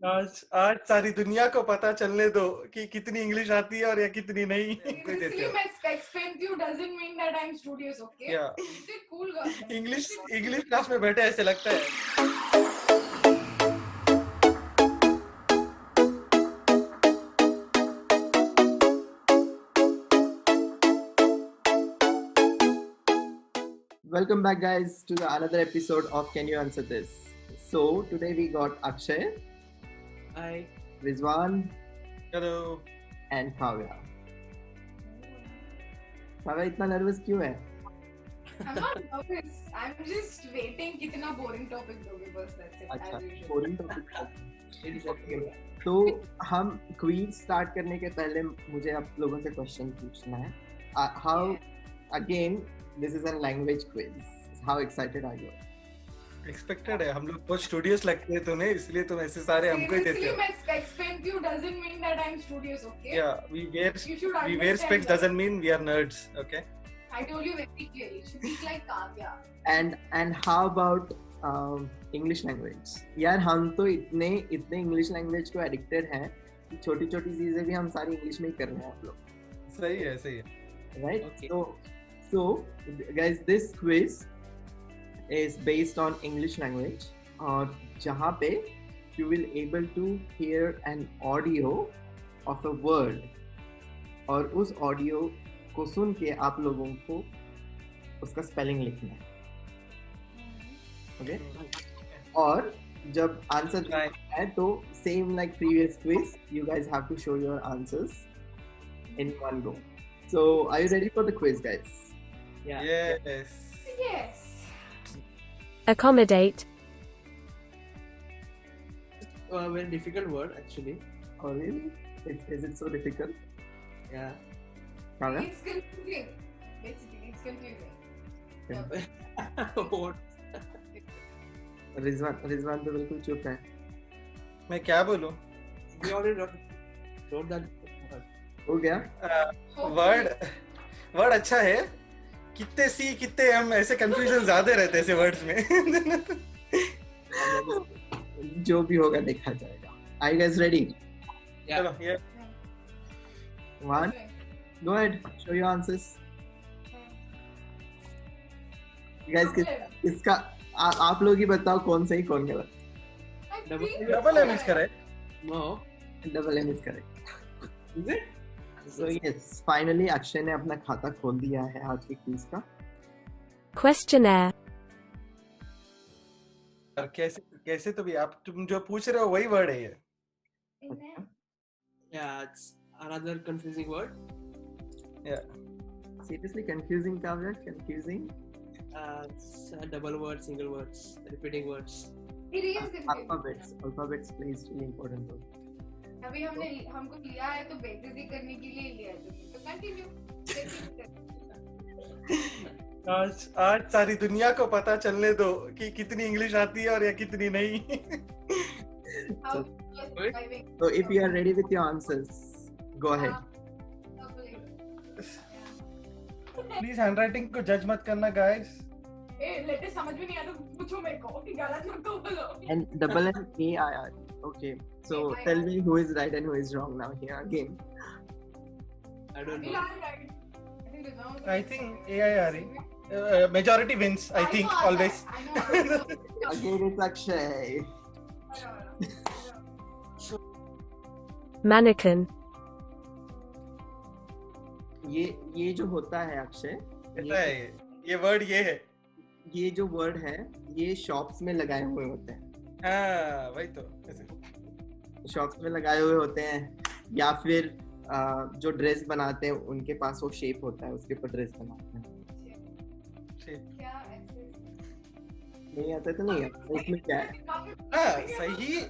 आज आज सारी दुनिया को पता चलने दो कि कितनी इंग्लिश आती है और या कितनी नहीं। Seriously, my expensive doesn't mean that I'm studious, okay? Yeah. Stay cool, girl. English class में बैठे ऐसे लगता है। Welcome back, guys, to another episode of Can You Answer This? So today we got Akshay, Hi. Rizwan, Hello. and Kavya. Kavya, इतना nervous क्यों है? I'm not nervous. I'm just waiting. कितना boring topic दोगे बस, that's it. अच्छा, As usual. boring topic. तो हम quiz start करने के पहले मुझे आप लोगों से क्वेश्चन पूछना है. How again? This is a language quiz. How excited are you? Expected है, हम लोग बहुत स्टूडियस लगते हैं तुम्हें, इसलिए तुम ऐसे सारे हमको ही देते Seriously, हो। my expensive doesn't mean that I'm studious, okay? Yeah, we wear You should understand specs that. doesn't mean we are nerds, okay? I told you very clearly. She's like Kavya. And how about English language? यार हम तो इतने English language को addicted हैं कि छोटी-छोटी चीजें भी हम सारी English में ही कर रहे हैं आप लोग. सही है, सही है। Right? Okay. So guys, this quiz is based on English language और जहाँ पे you will able to hear an audio of a word और उस ऑडियो को सुन के आप लोगों को उसका स्पेलिंग लिखना है. ओके? और जब आंसर देना है तो same like previous quiz you guys have to show your answers in one go. So are you ready for the quiz, guys? Yeah. Yes. Yes. Accommodate, A very difficult word actually. Oh really? Is it so difficult? Yeah. Kavya? It's confusing. Basically, it's confusing. What? Rizwan तो बिल्कुल चुप है. मैं क्या बोलूं? We already wrote that word. हो गया? Word अच्छा है, कितने सी कितने हम, ऐसे कंफ्यूजन ज्यादा रहते हैं ऐसे वर्ड्स में। जो भी होगा देखा जाएगा. Are you guys ready? Yeah. चलो, ये One. Go ahead. Show your answers. You guys इसका आप लोग ही बताओ कौन सही कौन गलत. Double M is correct. No. Double M is correct. Is it? So yes, finally Akshay ने अपना खाता खोल दिया है आज के क्विज का. questionnaire, और कैसे तो भी आप तुम जो पूछ रहे हो वही वर्ड है ये। Yeah, it's another confusing word. Seriously confusing, Kavya? Confusing? It's double words, single words, repeating words. It is confusing. Alphabets plays really important role. अभी हमको लिया है तो बेइज्जती करने के लिए लिया है तो कंटिन्यू. आज सारी दुनिया को पता चलने दो कि कितनी इंग्लिश आती है और या कितनी नहीं। So if you are ready with your answers, go ahead. Please handwriting को जज मत करना गाइस। लेटेस्ट समझ में नहीं आया तो पूछो मेरे को कि गलत मत बोलो. And double M A I R. Okay. So tell me who is right and who is wrong now here again. I don't know. I think AIRE. Majority wins, I think, always. Again it's Akshay. mannequin, ये जो होता है अक्षय, ऐसा है ये word ये है। ये जो वर्ड है ये शॉप्स में लगाए हुए होते हैं. हाँ वही तो, ऐसे शॉप्स में लगाए हुए होते हैं या फिर जो ड्रेस बनाते हैं उनके पास वो शेप होता है, उसके ऊपर ड्रेस बनाते हैं. नहीं आता तो नहीं आता, उसमें क्या है? हाँ सही।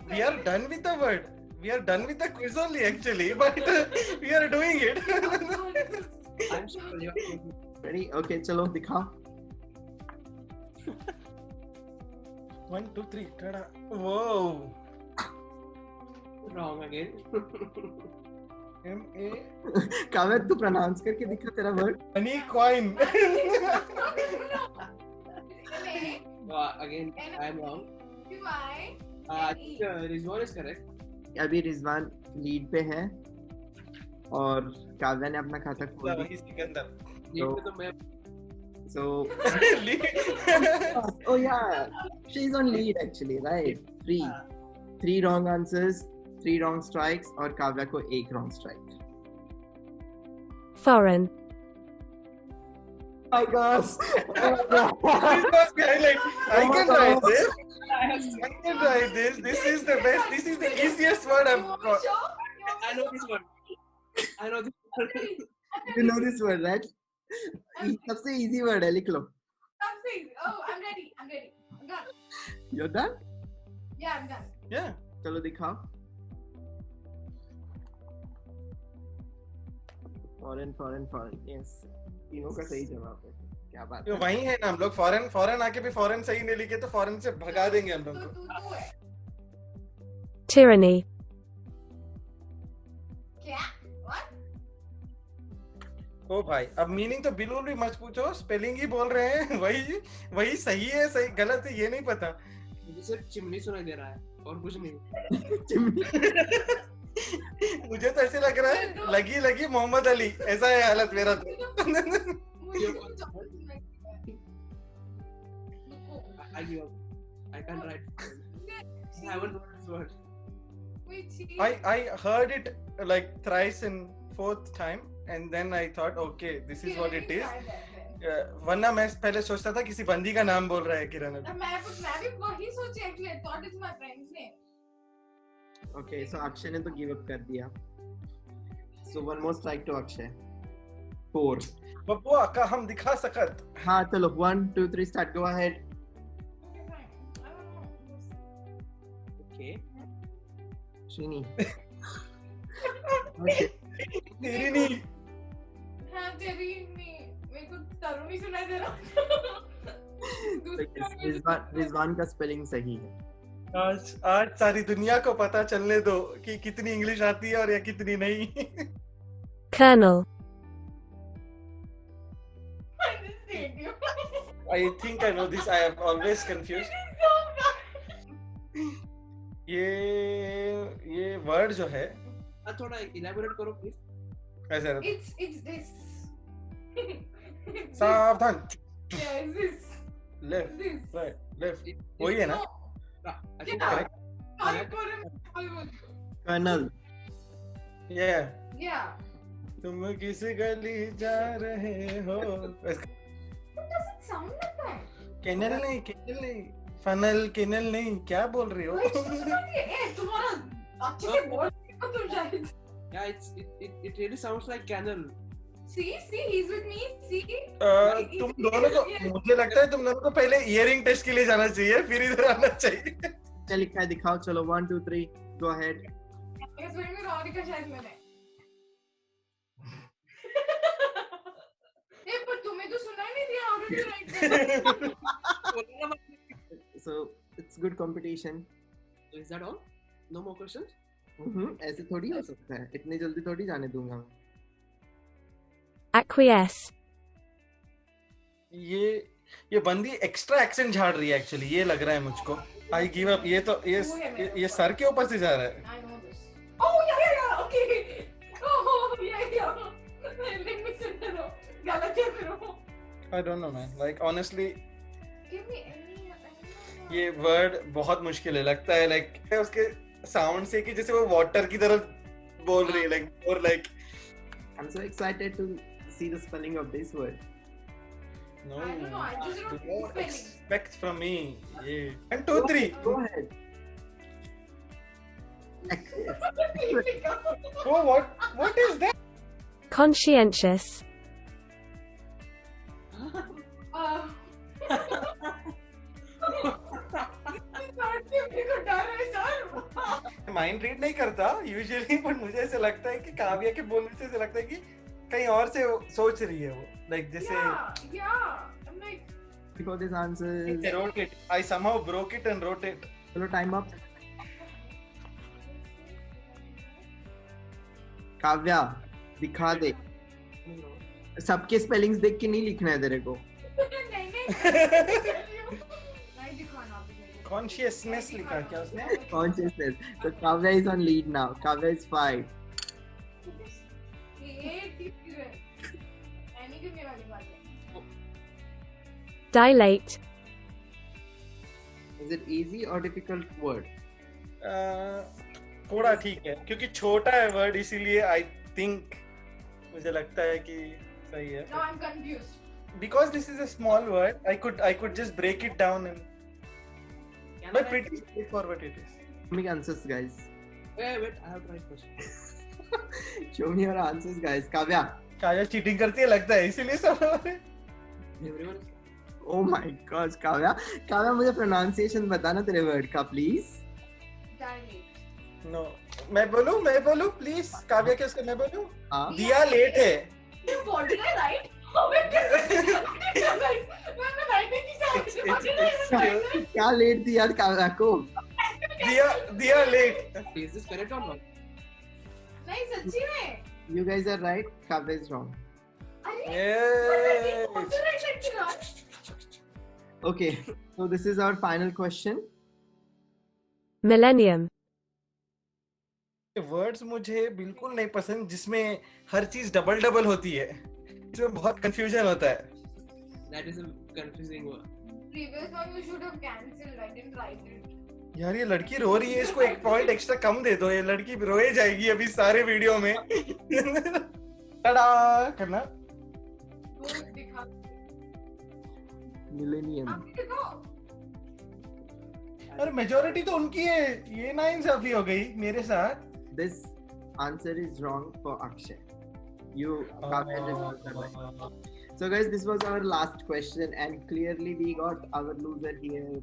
We are done with the word. We are done with the quiz only actually, but we are doing it. I'm sure you're Ready? Okay, चलो दिखाओ. 1 2 3 tada. Whoa. wrong again. MA काव्य तू प्रोनाउंस करके दिखा तेरा word. money coin. Again, I'm wrong. I think Rizwan is correct. अभी Rizwan lead पे है और काव्या ने अपना खाता खोल दिया. वही सिकंदर. Lead पे तो मैं So oh yeah, she's on lead actually, right? Three wrong answers, 3 wrong strikes और काव्या को 1 wrong strike. Foreign. My gosh. This was behind, like, I can write this. I can write this. This is the best. This is the easiest word I've got. I know this one. I know this one. You know this word, right? सबसे easy word है, लिख लो. Something. Oh, I'm ready. I'm done. You're done? Yeah, I'm done. Yeah. चलो दिखाओ. Foreign. Yes. तीनों का सही जवाब है. क्या बात ये है. वही है ना हम लोग फॉरेन आके भी फॉरेन सही नहीं लिखे तो फॉरेन से भगा देंगे हम लोग तो को. तू है. Tyranny. क्या? What? ओ भाई अब मीनिंग तो बिल्कुल भी मत पूछो. स्पेलिंग ही बोल रहे हैं. वही सही है, सही गलत है ये नहीं पता. मुझे सिर्फ चिमनी सुनाई दे रहा है और कुछ नहीं. मुझे तो ऐसे लग रहा है लगी मोहम्मद अली. ऐसा है हालत मेरा तो. I give up. I can't write. I haven't wrote this word. I heard it like thrice in 4th time and then I thought okay this is what it is. वरना मैं पहले सोचता था किसी बंदी का नाम बोल रहा है किरण. मैं भी वही सोची actually. I thought it's my friend's name. Okay, so Akshay ने तो give up कर दिया. So one more strike to Akshay. 4. बब्बुआ का हम दिखा सकत. हाँ चलो 1, 2, 3 start. Go ahead. Okay, fine. I don't know. Okay. Shrini. Okay. तेरी नहीं. हाँ तेरी नहीं. मेरे को तरुणी सुनाई दे रहा. रिजवान का स्पेलिंग सही है. आज सारी दुनिया को पता चलने दो कि कितनी इंग्लिश आती है और या कितनी नहीं. Colonel. I just hate you. I think I know this. I have always confused. This is so bad. ये वर्ड जो है थोड़ा elaborate करो please. ऐसे It's this. सावधान. Yeah, it's this. Left This. Right left वही है ना. I think Yeah. correct. Colonel. Yeah. तुम किस गली जा रहे हो. It doesn't sound like that. Kennel नहीं फनल केनल नहीं. क्या बोल रही हो. तुम्हारा अच्छे से बोल तुम शायद. Yeah, it really sounds like canal. See, he's with me. See. तुम दोनों को मुझे लगता है तुम दोनों को पहले इयरिंग टेस्ट के लिए जाना चाहिए फिर इधर आना चाहिए. चल लिखा है दिखाओ. चलो 1, 2, 3 go ahead. इस बार में रॉडी का शायद मैंने. पर तुम्हें तो सुना नहीं दिया. How did you write that? So it's good competition. So is that all? No more questions? ऐसे थोड़ी हो सकता है. इतनी जल्दी थोड़ी जाने दूंगा मैं. Acquiesce. ये बंदी एक्स्ट्रा एक्सेंट झाड़ रही है एक्चुअली. ये लग रहा है मुझको. I give up. ये तो ये सर के ऊपर से जा रहा है. I know this. Oh yeah. Okay. Oh yeah. Let me sit down. गलत है फिर वो. I don't know man. Like honestly Give me any. ये वर्ड बहुत मुश्किल है. लगता है like उसके साउंड से कि जैसे वो वाटर की तरफ बोल रही है. Like or like I'm so excited to see the spelling of this word. no. I don't know. I just Do don't not spelling. expect from me. Yeah. 1, 2, 3. Go ahead. Oh what is that? Conscientious. Mind read नहीं करता usually पर मुझे ऐसे लगता है कि काव्या के बोलने से ऐसे लगता है कि कहीं और से सोच रही है वो. लाइक जैसे Yeah. I'm like. Before this answers. I wrote it. I somehow broke it and wrote it. चलो टाइम अप. काव्या दिखा दे. सबके स्पेलिंग्स देख के नहीं लिखना है तेरे को. नहीं दिखाना. Consciousness लिखा क्या उसने? Consciousness. So Kavya is on lead now. Kavya is 5. ये ठीक है ऐनी क्यों नहीं वाली बात है Dilate. Is it easy or difficult word? थोड़ा ठीक है क्योंकि छोटा है वर्ड इसीलिए आई थिंक मुझे लगता है कि सही है. now I'm confused Because this is a small word, I could just break it down and. Can But I pretty straightforward it is. Show me answers, guys. wait, I have tried first. Show me your answers, guys. Kavya. काया cheating करती है लगता है इसीलिए सब. Everyone is Oh my gosh, Kavya. Kavya, मुझे pronunciation बताना तेरे word का, please. dilate No, मैं बोलूं please. काव्या के उसका मैं बोलूं. हाँ. दिया लेट है. you what did I write oh my god मैं writing की It's- what did I it's- write क्या लेट थी यार काव्या को? दिया late. is this correct or not? नहीं सच्ची में You guys are right. Kavya is wrong. अरे Yes. what did I write it on Okay, so this is our final question. Millennium. Words मुझे बिल्कुल नहीं पसंद जिसमें हर चीज डबल होती है. इसमें बहुत कंफ्यूजन होता है. That is a confusing word. previous one you should have cancelled I didn't write it यार ये लड़की रो रही है इसको एक पॉइंट एक्स्ट्रा कम दे दो. ये लड़की रोए जाएगी अभी सारे वीडियो में. टडा करना. वो दिखा Millennium. आप दिखाओ अरे मेजोरिटी तो उनकी है. ये नाइंसाफी हो गई मेरे साथ. This answer is wrong for Akshay. You Kavya just answered right. So guys, this was our last question, and clearly we got our loser here.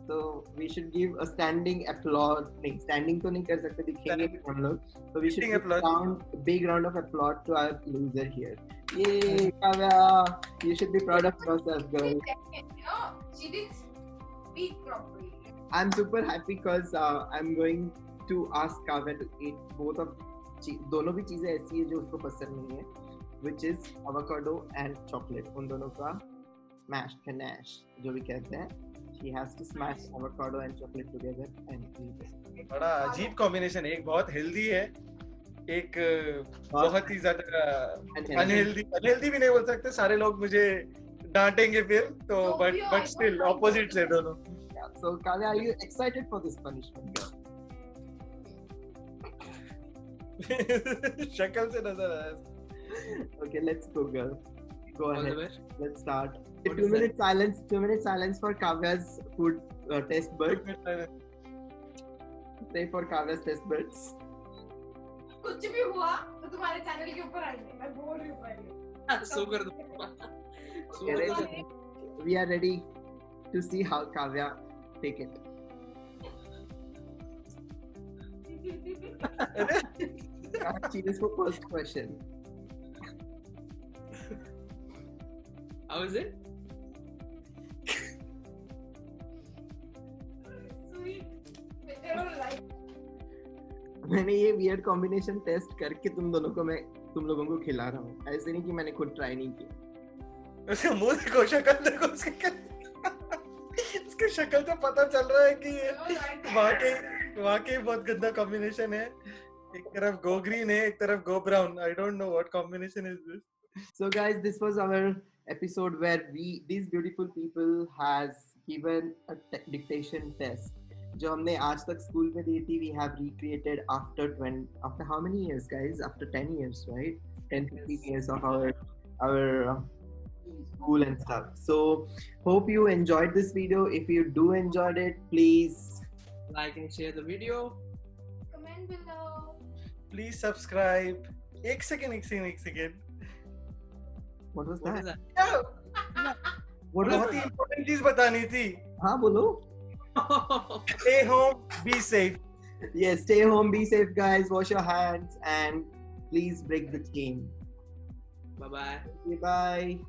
So we should give a standing applause. नहीं, standing तो नहीं कर सकते, दिखेंगे भी हम लोग. So we should Standing give applause. big round of applause to our loser here. Yay, Kavya! You should be proud of yourself, girl. no she didn't speak properly I'm super happy because I'm going to ask Kavya to eat both of दोनों भी चीजें ऐसी है जो उसको पसंद नहीं है, which is avocado and chocolate. उन दोनों का smash ganache जो भी कहते हैं. She has to smash avocado and chocolate together and eat it. बड़ा अजीब कॉम्बिनेशन है. एक बहुत हेल्दी है, एक बहुत ही ज्यादा अनहेल्दी भी नहीं बोल सकते. सारे लोग मुझे डांटेंगे फिर तो. बट स्टिल ऑपोजिट है दोनों. So Kavya, are you excited for this punishment, girl? शक्ल से नजर आया. Okay, let's go, girl. Go All the ahead. best. Let's start. What 2 is minute silence. 2 minute silence for Kavya's food test bud. Pray for Kavya's test buds. कुछ भी हुआ तो तुम्हारे channel के ऊपर आएंगे मैं बोल रही हूँ पहले So कर दो. So Okay, कर दो. ready? We are ready to see how Kavya take it. Cheers for first question. How is it? sweet I don't like मैंने ये weird combination test करके तुम लोगों को खिला रहा हूँ. ऐसे नहीं कि मैंने खुद try नहीं किया. उसका मुंह देखो, शक्ल देखो उसकी. उसकी शक्ल से पता चल रहा है कि ये वाकई बहुत गंदा कॉम्बिनेशन है. एक तरफ गो ग्रीन है, एक तरफ go brown. I don't know what combination is this. So guys, this was our episode where these beautiful people has given a dictation test. जो हमने आज तक स्कूल में दी थी, we have recreated after how many years, guys? After 10 years, right? 10-15 years of our school and stuff. So hope you enjoyed this video. If you do enjoyed it, please Like and share the video. comment below please subscribe. एक second. what was What that? is that? What was बहुत ही important चीज बतानी थी. हाँ बोलो. Stay home, be safe. Yes, stay home, be safe, guys. Wash your hands and please break the chain. Bye bye. Bye.